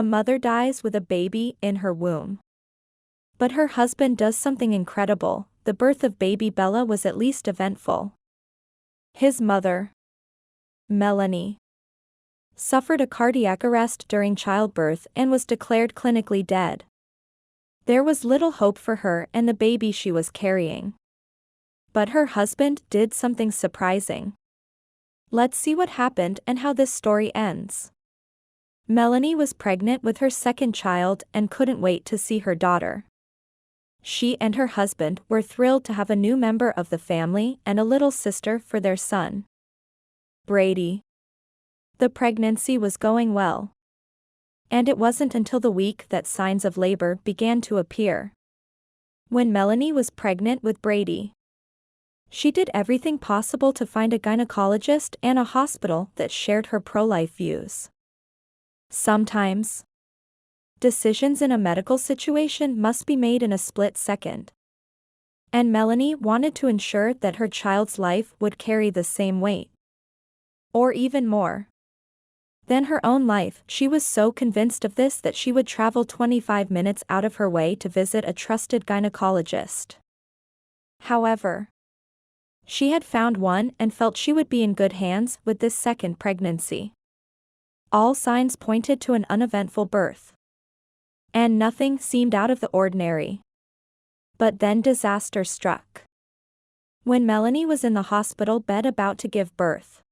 A mother dies with a baby in her womb. But her husband does something incredible. The birth of baby Bella was at least eventful. His mother, Melanie, suffered a cardiac arrest during childbirth and was declared clinically dead. There was little hope for her and the baby she was carrying. But her husband did something surprising. Let's see what happened and how this story ends. Melanie was pregnant with her second child and couldn't wait to see her daughter. She and her husband were thrilled to have a new member of the family and a little sister for their son, Brady. The pregnancy was going well. And it wasn't until the week that signs of labor began to appear. When Melanie was pregnant with Brady, she did everything possible to find a gynecologist and a hospital that shared her pro-life views. Sometimes, decisions in a medical situation must be made in a split second. And Melanie wanted to ensure that her child's life would carry the same weight, or even more, than her own life. She was so convinced of this that she would travel 25 minutes out of her way to visit a trusted gynecologist. However, she had found one and felt she would be in good hands with this second pregnancy. All signs pointed to an uneventful birth. And nothing seemed out of the ordinary. But then disaster struck. When Melanie was in the hospital bed about to give birth,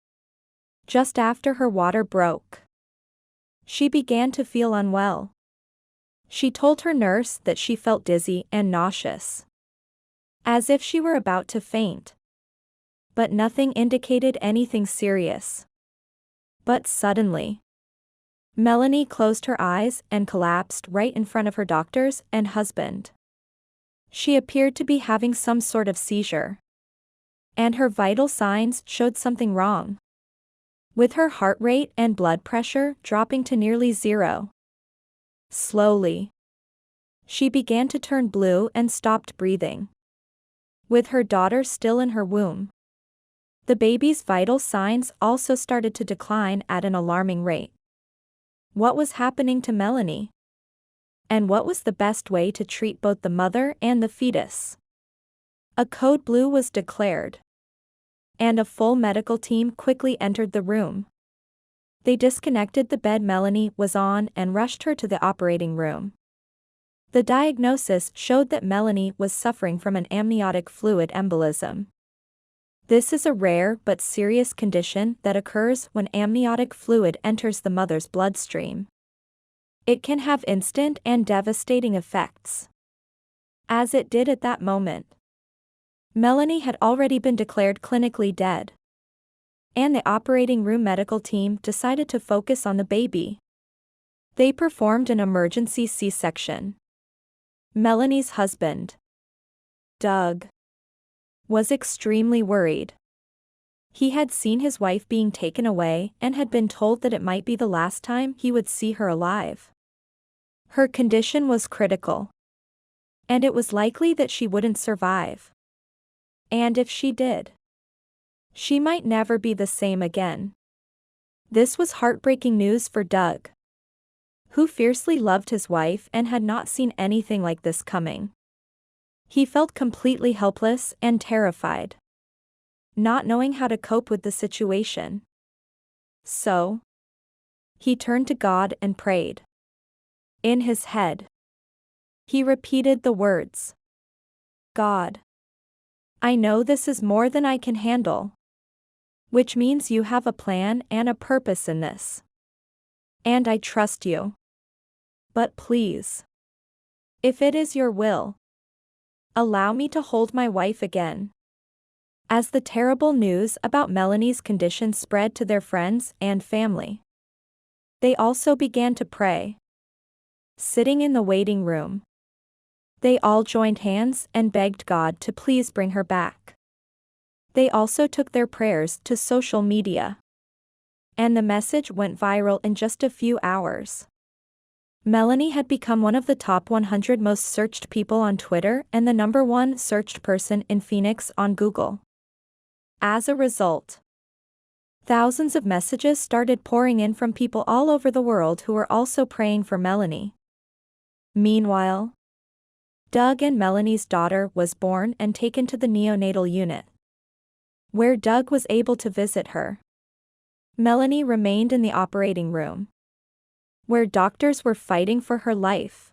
just after her water broke, she began to feel unwell. She told her nurse that she felt dizzy and nauseous, as if she were about to faint. But nothing indicated anything serious. But suddenly, Melanie closed her eyes and collapsed right in front of her doctors and husband. She appeared to be having some sort of seizure. And her vital signs showed something wrong, with her heart rate and blood pressure dropping to nearly zero. Slowly, she began to turn blue and stopped breathing. With her daughter still in her womb, the baby's vital signs also started to decline at an alarming rate. What was happening to Melanie? And what was the best way to treat both the mother and the fetus? A code blue was declared, and a full medical team quickly entered the room. They disconnected the bed Melanie was on and rushed her to the operating room. The diagnosis showed that Melanie was suffering from an amniotic fluid embolism. This is a rare but serious condition that occurs when amniotic fluid enters the mother's bloodstream. It can have instant and devastating effects, as it did at that moment. Melanie had already been declared clinically dead, and the operating room medical team decided to focus on the baby. They performed an emergency C-section. Melanie's husband, Doug, was extremely worried. He had seen his wife being taken away and had been told that it might be the last time he would see her alive. Her condition was critical, and it was likely that she wouldn't survive. And if she did, she might never be the same again. This was heartbreaking news for Doug, who fiercely loved his wife and had not seen anything like this coming. He felt completely helpless and terrified, not knowing how to cope with the situation. So, he turned to God and prayed. In his head, he repeated the words, "God, I know this is more than I can handle, which means you have a plan and a purpose in this. And I trust you. But please, if it is your will, allow me to hold my wife again." As the terrible news about Melanie's condition spread to their friends and family, they also began to pray. Sitting in the waiting room, they all joined hands and begged God to please bring her back. They also took their prayers to social media, and the message went viral in just a few hours. Melanie had become one of the top 100 most searched people on Twitter and the #1 searched person in Phoenix on Google. As a result, Thousands of messages started pouring in from people all over the world who were also praying for Melanie. Meanwhile, Doug and Melanie's daughter was born and taken to the neonatal unit, where Doug was able to visit her. Melanie remained in the operating room, where doctors were fighting for her life.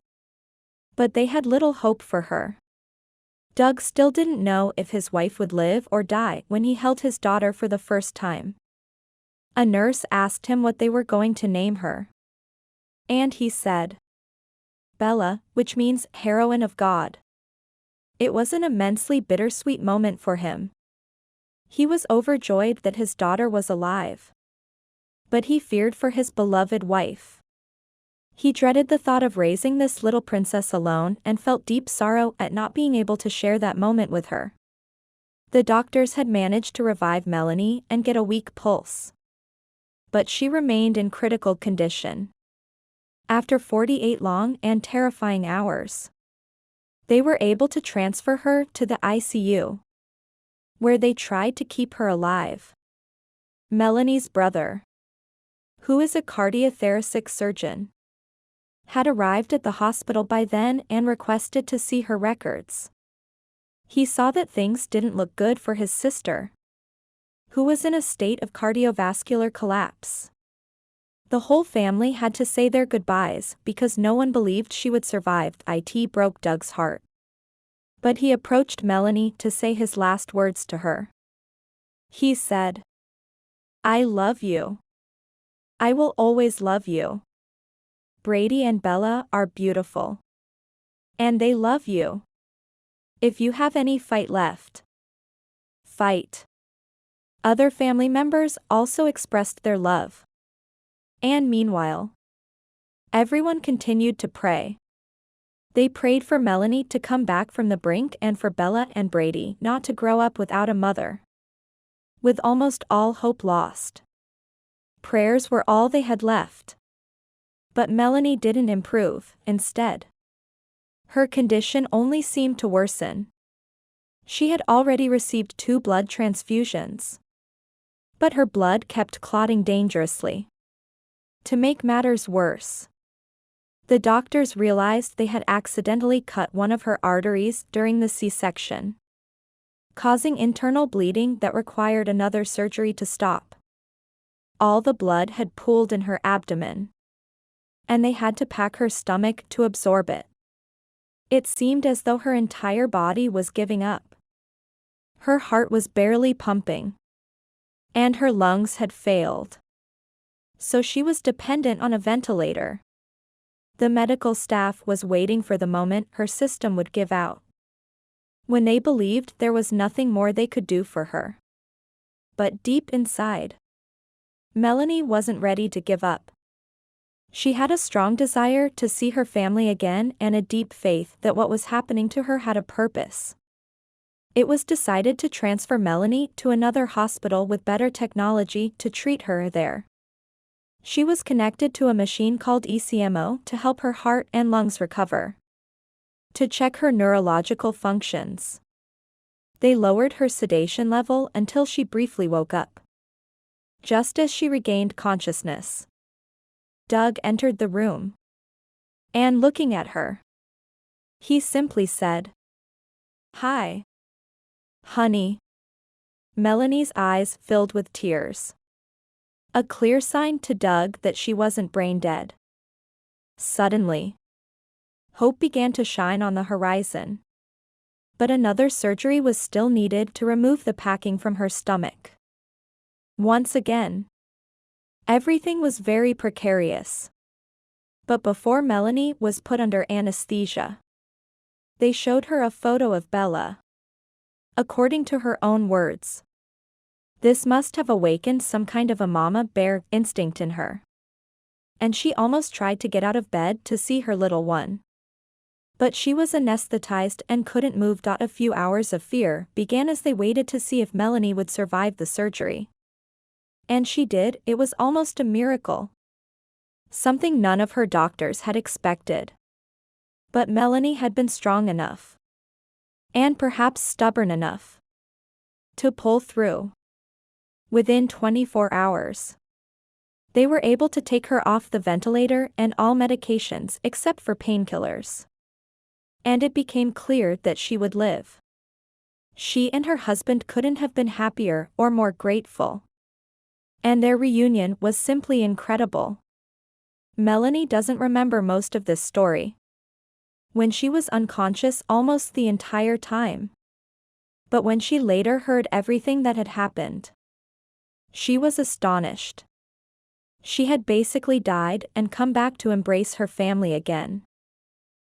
But they had little hope for her. Doug still didn't know if his wife would live or die when he held his daughter for the first time. A nurse asked him what they were going to name her. And he said, Bella, which means heroine of God. It was an immensely bittersweet moment for him. He was overjoyed that his daughter was alive. But he feared for his beloved wife. He dreaded the thought of raising this little princess alone and felt deep sorrow at not being able to share that moment with her. The doctors had managed to revive Melanie and get a weak pulse. But she remained in critical condition. After 48 long and terrifying hours, they were able to transfer her to the ICU, where they tried to keep her alive. Melanie's brother, who is a cardiothoracic surgeon, had arrived at the hospital by then and requested to see her records. He saw that things didn't look good for his sister, who was in a state of cardiovascular collapse. The whole family had to say their goodbyes because no one believed she would survive. It broke Doug's heart. But he approached Melanie to say his last words to her. He said, I love you. I will always love you. Brady and Bella are beautiful. And they love you. If you have any fight left, fight. Other family members also expressed their love. And meanwhile, everyone continued to pray. They prayed for Melanie to come back from the brink and for Bella and Brady not to grow up without a mother. With almost all hope lost, prayers were all they had left. But Melanie didn't improve. Instead, her condition only seemed to worsen. She had already received 2 blood transfusions, but her blood kept clotting dangerously. To make matters worse, the doctors realized they had accidentally cut one of her arteries during the C-section, causing internal bleeding that required another surgery to stop. All the blood had pooled in her abdomen, and they had to pack her stomach to absorb it. It seemed as though her entire body was giving up. Her heart was barely pumping, and her lungs had failed. So she was dependent on a ventilator. The medical staff was waiting for the moment her system would give out, when they believed there was nothing more they could do for her. But deep inside, Melanie wasn't ready to give up. She had a strong desire to see her family again and a deep faith that what was happening to her had a purpose. It was decided to transfer Melanie to another hospital with better technology to treat her there. She was connected to a machine called ECMO to help her heart and lungs recover, to check her neurological functions. They lowered her sedation level until she briefly woke up. Just as she regained consciousness, Doug entered the room. And looking at her, he simply said, "Hi, honey." Melanie's eyes filled with tears. A clear sign to Doug that she wasn't brain dead. Suddenly, hope began to shine on the horizon. But another surgery was still needed to remove the packing from her stomach. Once again, everything was very precarious. But before Melanie was put under anesthesia, they showed her a photo of Bella. According to her own words, this must have awakened some kind of a mama bear instinct in her. And she almost tried to get out of bed to see her little one. But she was anesthetized and couldn't move. A few hours of fear began as they waited to see if Melanie would survive the surgery. And she did. It was almost a miracle. Something none of her doctors had expected. But Melanie had been strong enough, and perhaps stubborn enough, to pull through. Within 24 hours, they were able to take her off the ventilator and all medications except for painkillers. And it became clear that she would live. She and her husband couldn't have been happier or more grateful. And their reunion was simply incredible. Melanie doesn't remember most of this story, when she was unconscious almost the entire time. But when she later heard everything that had happened, she was astonished. She had basically died and come back to embrace her family again.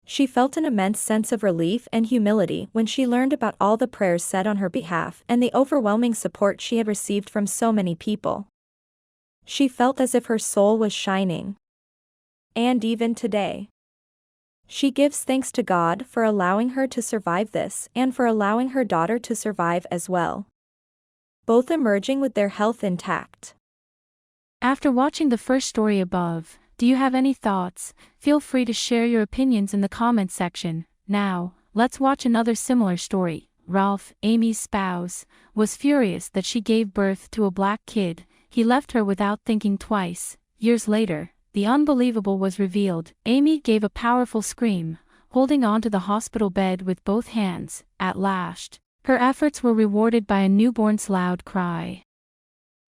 She felt an immense sense of relief and humility when she learned about all the prayers said on her behalf and the overwhelming support she had received from so many people. She felt as if her soul was shining. And even today, she gives thanks to God for allowing her to survive this and for allowing her daughter to survive as well, both emerging with their health intact. After watching the first story above, do you have any thoughts? Feel free to share your opinions in the comments section. Now, let's watch another similar story. Ralph, Amy's spouse, was furious that she gave birth to a black kid. He left her without thinking twice. Years later, the unbelievable was revealed. Amy gave a powerful scream, holding on to the hospital bed with both hands. At last, her efforts were rewarded by a newborn's loud cry.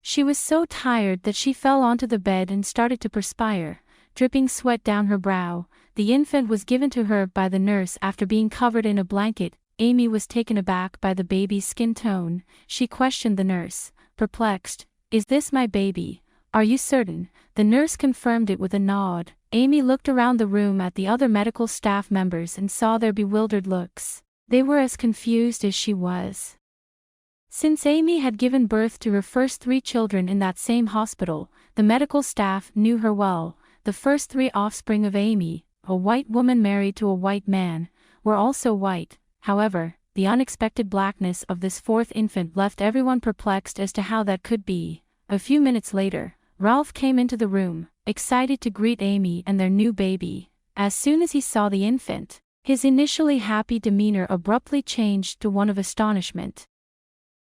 She was so tired that she fell onto the bed and started to perspire, dripping sweat down her brow. The infant was given to her by the nurse after being covered in a blanket. Amy was taken aback by the baby's skin tone. She questioned the nurse, perplexed. "Is this my baby? Are you certain?" The nurse confirmed it with a nod. Amy looked around the room at the other medical staff members and saw their bewildered looks. They were as confused as she was. Since Amy had given birth to her first 3 children in that same hospital, the medical staff knew her well. The first 3 offspring of Amy, a white woman married to a white man, were also white. However, the unexpected blackness of this 4th infant left everyone perplexed as to how that could be. A few minutes later, Ralph came into the room, excited to greet Amy and their new baby. As soon as he saw the infant, his initially happy demeanor abruptly changed to one of astonishment.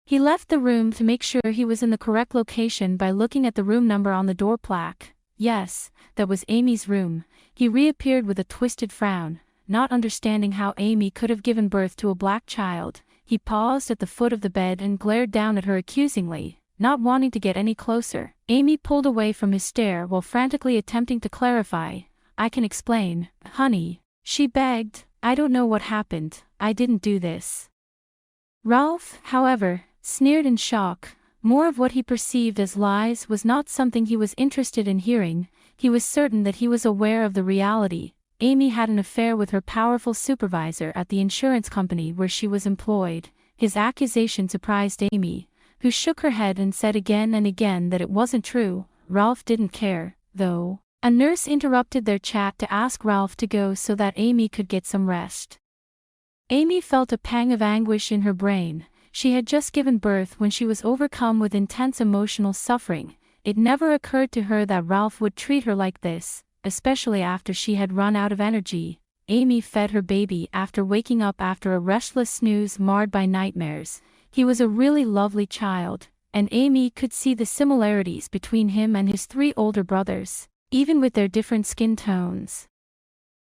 He left the room to make sure he was in the correct location by looking at the room number on the door plaque. Yes, that was Amy's room. He reappeared with a twisted frown, not understanding how Amy could have given birth to a black child. He paused at the foot of the bed and glared down at her accusingly, not wanting to get any closer. Amy pulled away from his stare while frantically attempting to clarify. "I can explain, honey," she begged. "I don't know what happened. I didn't do this." Ralph, however, sneered in shock. More of what he perceived as lies was not something he was interested in hearing. He was certain that he was aware of the reality. Amy had an affair with her powerful supervisor at the insurance company where she was employed. His accusation surprised Amy, who shook her head and said again and again that it wasn't true. Ralph didn't care, though. A nurse interrupted their chat to ask Ralph to go so that Amy could get some rest. Amy felt a pang of anguish in her brain. She had just given birth when she was overcome with intense emotional suffering. It never occurred to her that Ralph would treat her like this, especially after she had run out of energy. Amy fed her baby after waking up after a restless snooze marred by nightmares. He was a really lovely child, and Amy could see the similarities between him and his 3 older brothers, even with their different skin tones.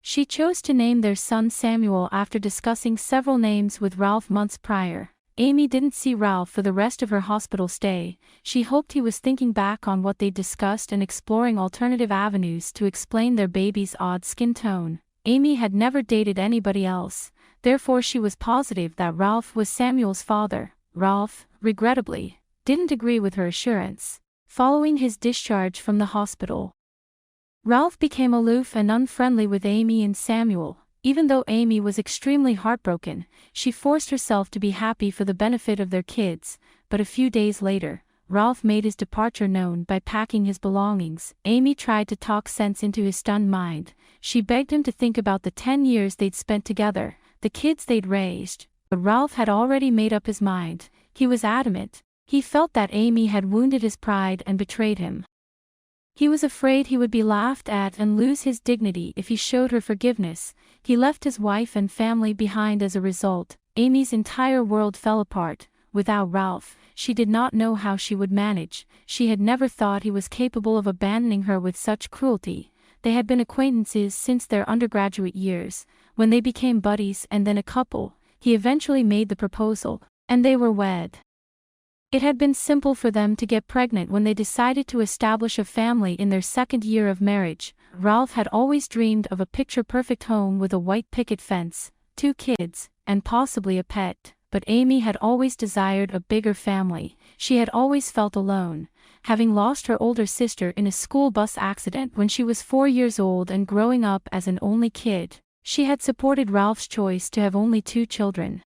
She chose to name their son Samuel after discussing several names with Ralph months prior. Amy didn't see Ralph for the rest of her hospital stay. She hoped he was thinking back on what they discussed and exploring alternative avenues to explain their baby's odd skin tone. Amy had never dated anybody else, therefore she was positive that Ralph was Samuel's father. Ralph, regrettably, didn't agree with her assurance. Following his discharge from the hospital, Ralph became aloof and unfriendly with Amy and Samuel. Even though Amy was extremely heartbroken, she forced herself to be happy for the benefit of their kids. But a few days later, Ralph made his departure known by packing his belongings. Amy tried to talk sense into his stunned mind. She begged him to think about the 10 years they'd spent together, the kids they'd raised. But Ralph had already made up his mind. He was adamant. He felt that Amy had wounded his pride and betrayed him. He was afraid he would be laughed at and lose his dignity if he showed her forgiveness. He left his wife and family behind as a result. Amy's entire world fell apart. Without Ralph, she did not know how she would manage. She had never thought he was capable of abandoning her with such cruelty. They had been acquaintances since their undergraduate years. When they became buddies and then a couple, he eventually made the proposal, and they were wed. It had been simple for them to get pregnant when they decided to establish a family in their second year of marriage. Ralph had always dreamed of a picture-perfect home with a white picket fence, 2 kids, and possibly a pet, but Amy had always desired a bigger family. She had always felt alone, having lost her older sister in a school bus accident when she was 4 years old and growing up as an only kid. She had supported Ralph's choice to have only 2 children.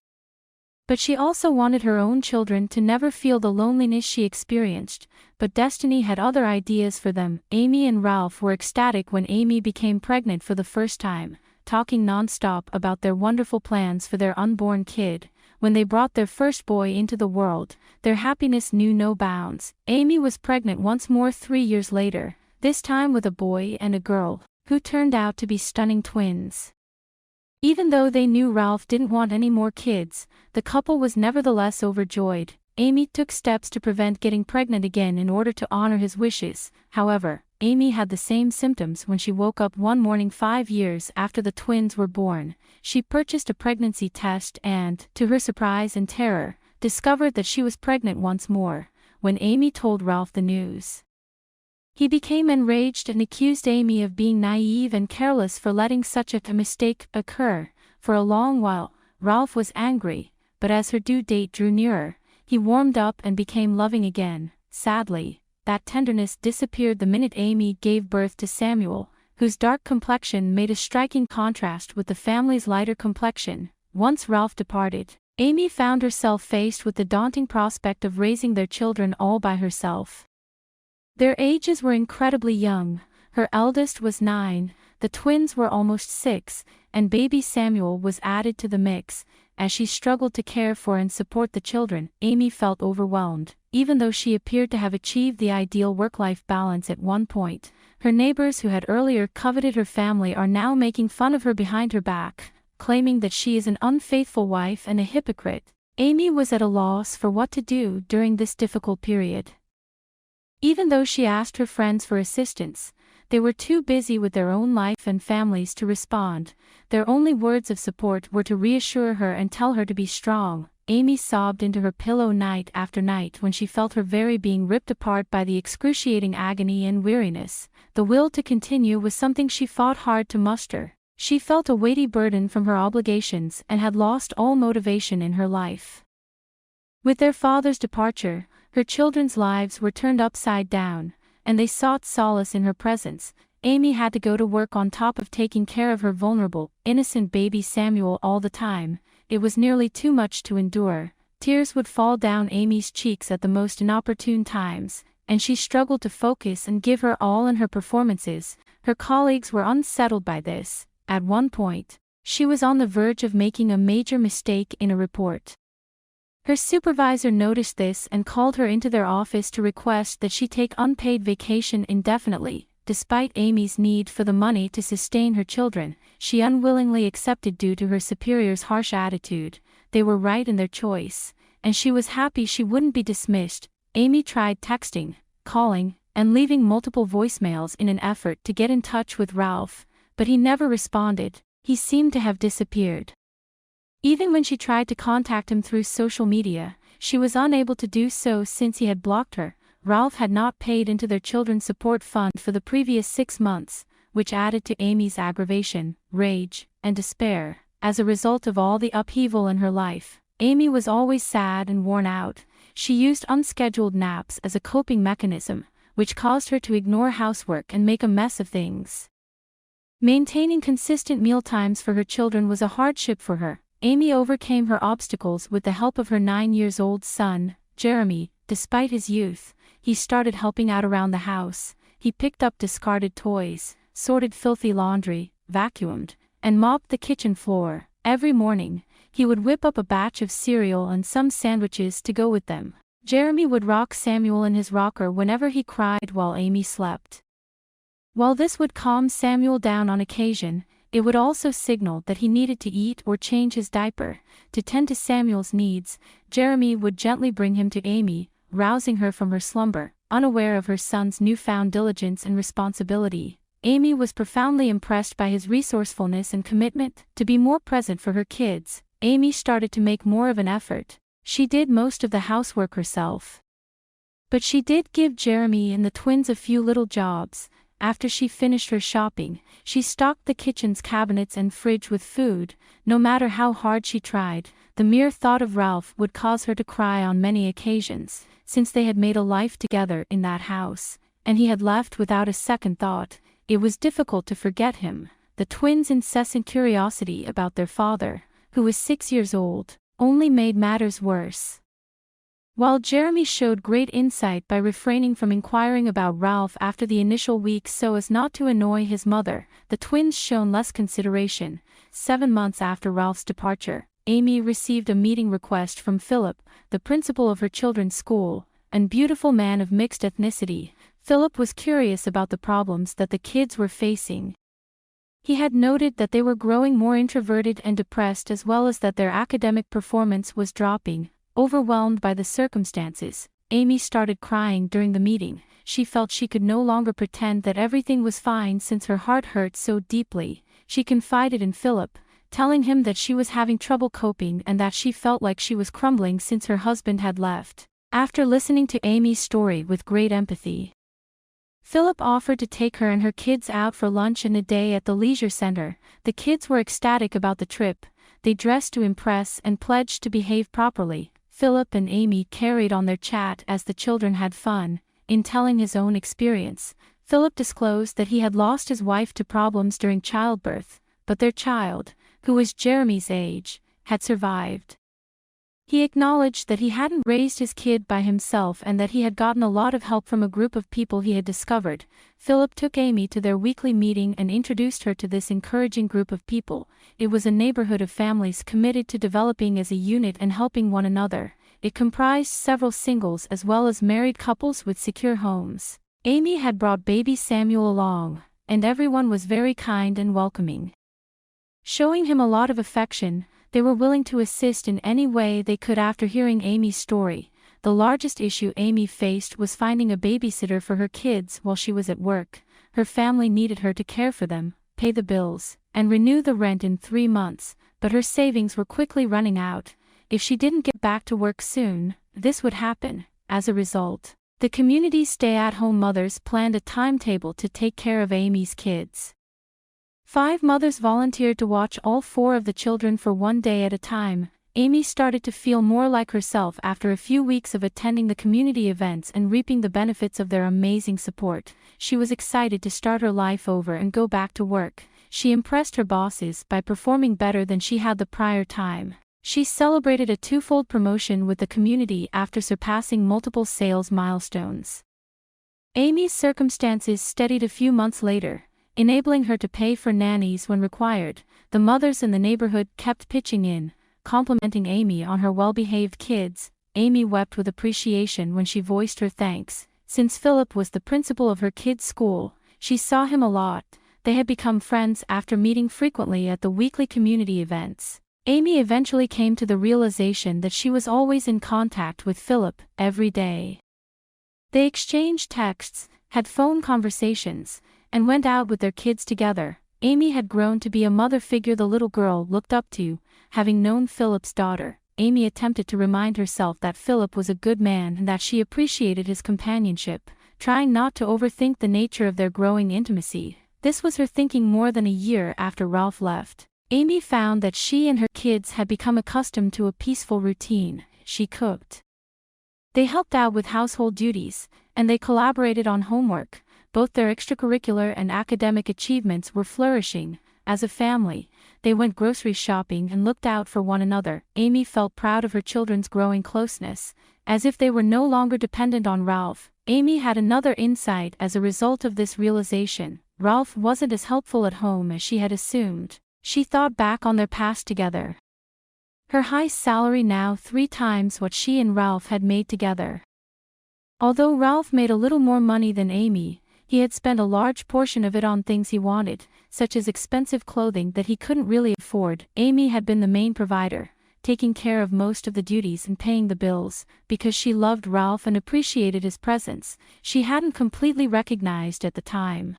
But she also wanted her own children to never feel the loneliness she experienced, but destiny had other ideas for them. Amy and Ralph were ecstatic when Amy became pregnant for the first time, talking non-stop about their wonderful plans for their unborn kid. When they brought their first boy into the world, their happiness knew no bounds. Amy was pregnant once more 3 years later, this time with a boy and a girl, who turned out to be stunning twins. Even though they knew Ralph didn't want any more kids, the couple was nevertheless overjoyed. Amy took steps to prevent getting pregnant again in order to honor his wishes. However, Amy had the same symptoms when she woke up one morning 5 years after the twins were born. She purchased a pregnancy test and, to her surprise and terror, discovered that she was pregnant once more. When Amy told Ralph the news, he became enraged and accused Amy of being naive and careless for letting such a mistake occur. For a long while, Ralph was angry, but as her due date drew nearer, he warmed up and became loving again. Sadly, that tenderness disappeared the minute Amy gave birth to Samuel, whose dark complexion made a striking contrast with the family's lighter complexion. Once Ralph departed, Amy found herself faced with the daunting prospect of raising their children all by herself. Their ages were incredibly young. Her eldest was 9, the twins were almost 6, and baby Samuel was added to the mix. As she struggled to care for and support the children, Amy felt overwhelmed. Even though she appeared to have achieved the ideal work-life balance at one point, her neighbors who had earlier coveted her family are now making fun of her behind her back, claiming that she is an unfaithful wife and a hypocrite. Amy was at a loss for what to do during this difficult period. Even though she asked her friends for assistance, they were too busy with their own life and families to respond. Their only words of support were to reassure her and tell her to be strong. Amy sobbed into her pillow night after night when she felt her very being ripped apart by the excruciating agony and weariness. The will to continue was something she fought hard to muster. She felt a weighty burden from her obligations and had lost all motivation in her life. With their father's departure, her children's lives were turned upside down, and they sought solace in her presence. Amy had to go to work on top of taking care of her vulnerable, innocent baby Samuel all the time. It was nearly too much to endure. Tears would fall down Amy's cheeks at the most inopportune times, and she struggled to focus and give her all in her performances. Her colleagues were unsettled by this. At one point, she was on the verge of making a major mistake in a report. Her supervisor noticed this and called her into their office to request that she take unpaid vacation indefinitely. Despite Amy's need for the money to sustain her children, she unwillingly accepted due to her superior's harsh attitude. They were right in their choice, and she was happy she wouldn't be dismissed. Amy tried texting, calling, and leaving multiple voicemails in an effort to get in touch with Ralph, but he never responded. He seemed to have disappeared. Even when she tried to contact him through social media, she was unable to do so since he had blocked her. Ralph had not paid into their children's support fund for the previous 6 months, which added to Amy's aggravation, rage, and despair. As a result of all the upheaval in her life, Amy was always sad and worn out. She used unscheduled naps as a coping mechanism, which caused her to ignore housework and make a mess of things. Maintaining consistent mealtimes for her children was a hardship for her. Amy overcame her obstacles with the help of her 9-year-old son, Jeremy. Despite his youth, he started helping out around the house. He picked up discarded toys, sorted filthy laundry, vacuumed, and mopped the kitchen floor. Every morning, he would whip up a batch of cereal and some sandwiches to go with them. Jeremy would rock Samuel in his rocker whenever he cried while Amy slept. While this would calm Samuel down on occasion, it would also signal that he needed to eat or change his diaper. To tend to Samuel's needs, Jeremy would gently bring him to Amy, rousing her from her slumber. Unaware of her son's newfound diligence and responsibility, Amy was profoundly impressed by his resourcefulness and commitment to be more present for her kids. Amy started to make more of an effort. She did most of the housework herself. But she did give Jeremy and the twins a few little jobs. After she finished her shopping, she stocked the kitchen's cabinets and fridge with food. No matter how hard she tried, the mere thought of Ralph would cause her to cry on many occasions, since they had made a life together in that house, and he had left without a second thought. It was difficult to forget him. The twins' incessant curiosity about their father, who was 6 years old, only made matters worse. While Jeremy showed great insight by refraining from inquiring about Ralph after the initial weeks so as not to annoy his mother, the twins shown less consideration. 7 months after Ralph's departure, Amy received a meeting request from Philip, the principal of her children's school, a beautiful man of mixed ethnicity. Philip was curious about the problems that the kids were facing. He had noted that they were growing more introverted and depressed, as well as that their academic performance was dropping. Overwhelmed by the circumstances, Amy started crying during the meeting. She felt she could no longer pretend that everything was fine since her heart hurt so deeply. She confided in Philip, telling him that she was having trouble coping and that she felt like she was crumbling since her husband had left. After listening to Amy's story with great empathy, Philip offered to take her and her kids out for lunch and a day at the leisure center. The kids were ecstatic about the trip. They dressed to impress and pledged to behave properly. Philip and Amy carried on their chat as the children had fun. In telling his own experience, Philip disclosed that he had lost his wife to problems during childbirth, but their child, who was Jeremy's age, had survived. He acknowledged that he hadn't raised his kid by himself and that he had gotten a lot of help from a group of people he had discovered. Philip took Amy to their weekly meeting and introduced her to this encouraging group of people. It was a neighborhood of families committed to developing as a unit and helping one another. It comprised several singles as well as married couples with secure homes. Amy had brought baby Samuel along, and everyone was very kind and welcoming. Showing him a lot of affection, they were willing to assist in any way they could. After hearing Amy's story, the largest issue Amy faced was finding a babysitter for her kids while she was at work. Her family needed her to care for them, pay the bills, and renew the rent in 3 months, but her savings were quickly running out. If she didn't get back to work soon, this would happen. As a result, the community's stay-at-home mothers planned a timetable to take care of Amy's kids. 5 mothers volunteered to watch all 4 of the children for 1 day at a time. Amy started to feel more like herself after a few weeks of attending the community events and reaping the benefits of their amazing support. She was excited to start her life over and go back to work. She impressed her bosses by performing better than she had the prior time. She celebrated a 2-fold promotion with the community after surpassing multiple sales milestones. Amy's circumstances steadied a few months later, enabling her to pay for nannies when required. The mothers in the neighborhood kept pitching in, complimenting Amy on her well-behaved kids. Amy wept with appreciation when she voiced her thanks. Since Philip was the principal of her kids' school, she saw him a lot. They had become friends after meeting frequently at the weekly community events. Amy eventually came to the realization that she was always in contact with Philip every day. They exchanged texts, had phone conversations, and went out with their kids together. Amy had grown to be a mother figure the little girl looked up to. Having known Philip's daughter, Amy attempted to remind herself that Philip was a good man and that she appreciated his companionship, trying not to overthink the nature of their growing intimacy. This was her thinking more than a year after Ralph left. Amy found that she and her kids had become accustomed to a peaceful routine. She cooked. They helped out with household duties, and they collaborated on homework. Both their extracurricular and academic achievements were flourishing. As a family, they went grocery shopping and looked out for one another. Amy felt proud of her children's growing closeness, as if they were no longer dependent on Ralph. Amy had another insight as a result of this realization. Ralph wasn't as helpful at home as she had assumed. She thought back on their past together. Her high salary now 3 times what she and Ralph had made together. Although Ralph made a little more money than Amy, he had spent a large portion of it on things he wanted, such as expensive clothing that he couldn't really afford. Amy had been the main provider, taking care of most of the duties and paying the bills, because she loved Ralph and appreciated his presence, she hadn't completely recognized at the time.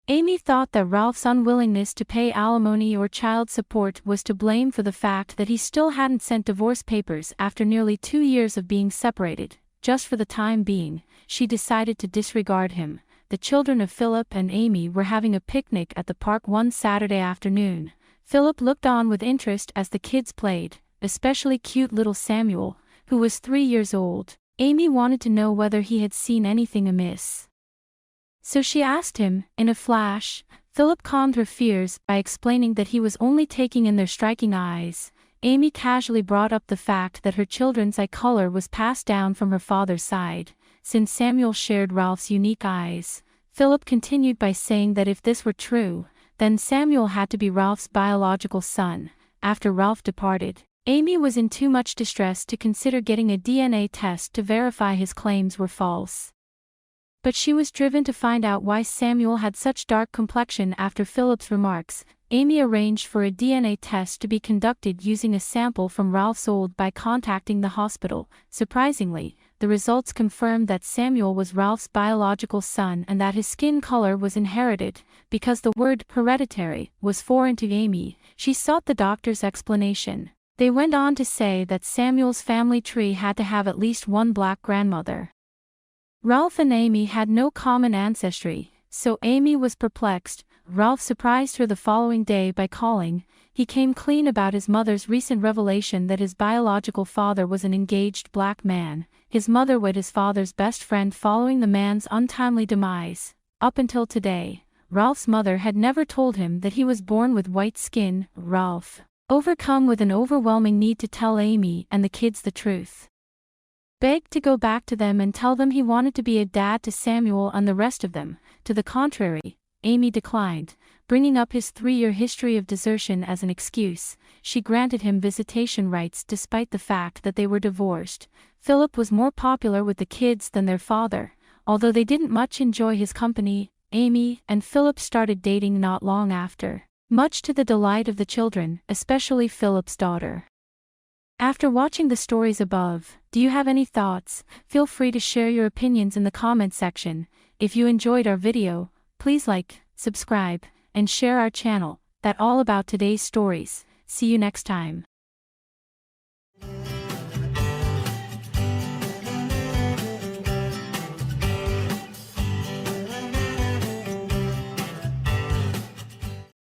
Amy thought that Ralph's unwillingness to pay alimony or child support was to blame for the fact that he still hadn't sent divorce papers after nearly 2 years of being separated. Just for the time being, she decided to disregard him. The children of Philip and Amy were having a picnic at the park one Saturday afternoon. Philip looked on with interest as the kids played, especially cute little Samuel, who was 3 years old. Amy wanted to know whether he had seen anything amiss. So she asked him. In a flash, Philip calmed her fears by explaining that he was only taking in their striking eyes. Amy casually brought up the fact that her children's eye color was passed down from her father's side, since Samuel shared Ralph's unique eyes. Philip continued by saying that if this were true, then Samuel had to be Ralph's biological son. After Ralph departed, Amy was in too much distress to consider getting a DNA test to verify his claims were false. But she was driven to find out why Samuel had such dark complexion. After Philip's remarks, Amy arranged for a DNA test to be conducted using a sample from Ralph's old by contacting the hospital. Surprisingly, the results confirmed that Samuel was Ralph's biological son and that his skin color was inherited. Because the word hereditary was foreign to Amy, she sought the doctor's explanation. They went on to say that Samuel's family tree had to have at least one black grandmother. Ralph and Amy had no common ancestry, so Amy was perplexed. Ralph surprised her the following day by calling. He came clean about his mother's recent revelation that his biological father was an engaged black man. His mother was his father's best friend following the man's untimely demise. Up until today, Ralph's mother had never told him that he was born with white skin. Ralph, overcome with an overwhelming need to tell Amy and the kids the truth, begged to go back to them and tell them he wanted to be a dad to Samuel and the rest of them. To the contrary, Amy declined, bringing up his 3-year history of desertion as an excuse. She granted him visitation rights despite the fact that they were divorced. Philip was more popular with the kids than their father. Although they didn't much enjoy his company, Amy and Philip started dating not long after, much to the delight of the children, especially Philip's daughter. After watching the stories above, do you have any thoughts? Feel free to share your opinions in the comment section. If you enjoyed our video, please like, subscribe, and share our channel. That's all about today's stories. See you next time.